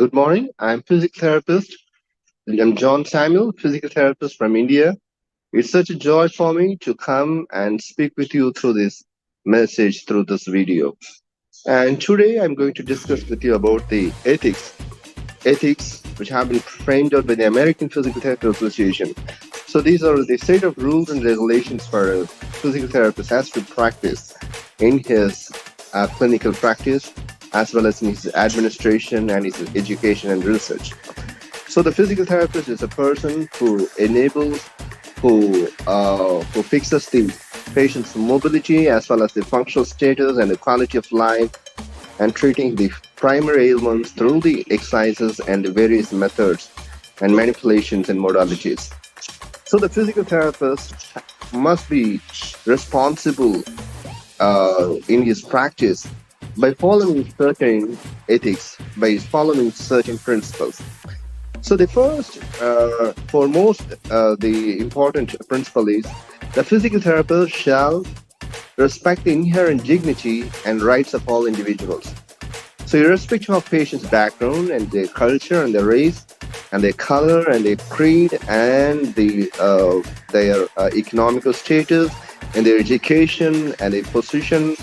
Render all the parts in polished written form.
Good morning. I'm physical therapist. I'm John Samuel, physical therapist from India. It's such a joy for me to come and speak with you through this message, through this video. And today I'm going to discuss with you about the ethics which have been framed out by the American Physical Therapy Association. So these are the set of rules and regulations for a physical therapist has to practice in his clinical practice as well as in his administration and his education and research. So the physical therapist is a person who enables, who fixes the patient's mobility as well as the functional status and the quality of life, and treating the primary ailments through the exercises and the various methods and manipulations and modalities. So the physical therapist must be responsible in his practice by following certain ethics, by following certain principles. So the first, foremost, the important principle is the physical therapist shall respect the inherent dignity and rights of all individuals. So irrespective of patient's background and their culture and their race and their color and their creed and their economical status and their education and their position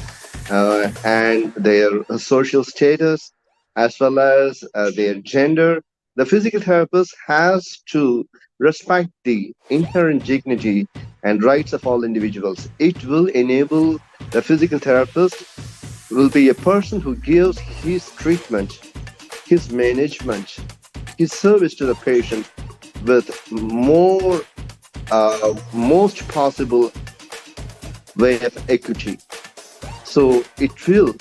and their social status as well as their gender, the physical therapist has to respect the inherent dignity and rights of all individuals. It will enable the physical therapist will be a person who gives his treatment, his management, his service to the patient with most possible way of equity. So it will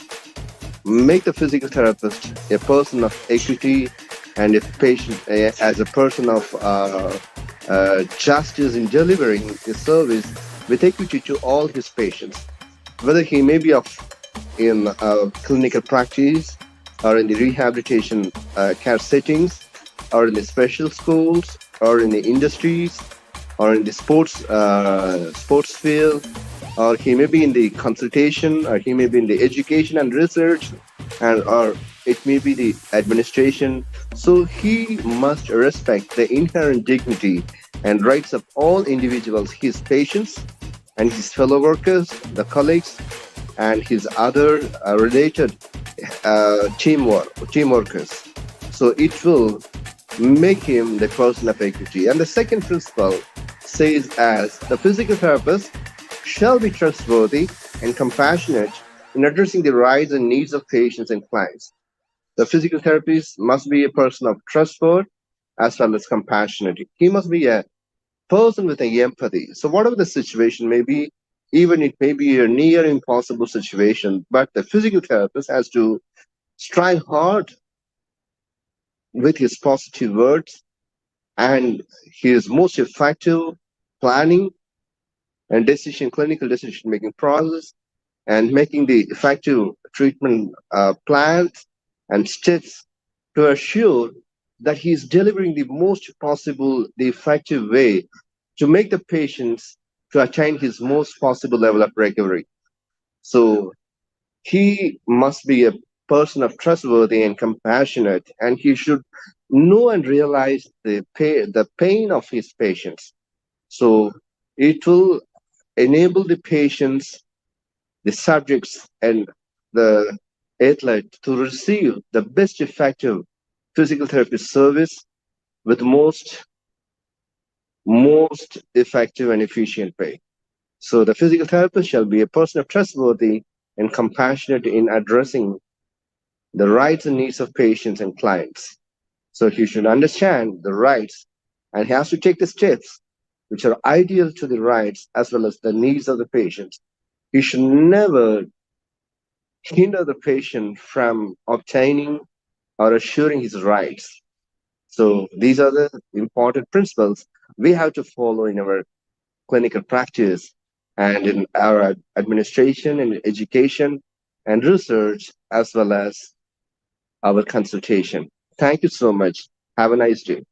make the physical therapist a person of equity and a patient as a person of justice in delivering his service with equity to all his patients, whether he may be in clinical practice or in the rehabilitation care settings or in the special schools or in the industries or in the sports field, or he may be in the consultation, or he may be in the education and research, and or it may be the administration. So he must respect the inherent dignity and rights of all individuals, his patients and his fellow workers, the colleagues, and his other related team workers. So it will make him the person of equity. And the second principle says as the physical therapist shall be trustworthy and compassionate in addressing the rights and needs of patients and clients. The physical therapist must be a person of trustworthy as well as compassionate. He must be a person with a empathy. So whatever the situation may be, even it may be a near impossible situation, but the physical therapist has to strive hard with his positive words and his most effective planning and clinical decision making process and making the effective treatment plans and steps to assure that he is delivering the most possible, the effective way to make the patients to attain his most possible level of recovery. So he must be a person of trustworthy and compassionate, and he should know and realize the pain of his patients. So it will enable the patients, the subjects, and the athlete to receive the best effective physical therapy service with most effective and efficient way. So the physical therapist shall be a person of trustworthy and compassionate in addressing the rights and needs of patients and clients. So he should understand the rights and he has to take the steps which are ideal to the rights as well as the needs of the patients. He should never hinder the patient from obtaining or assuring his rights. So these are the important principles we have to follow in our clinical practice and in our administration and education and research as well as our consultation. Thank you so much. Have a nice day.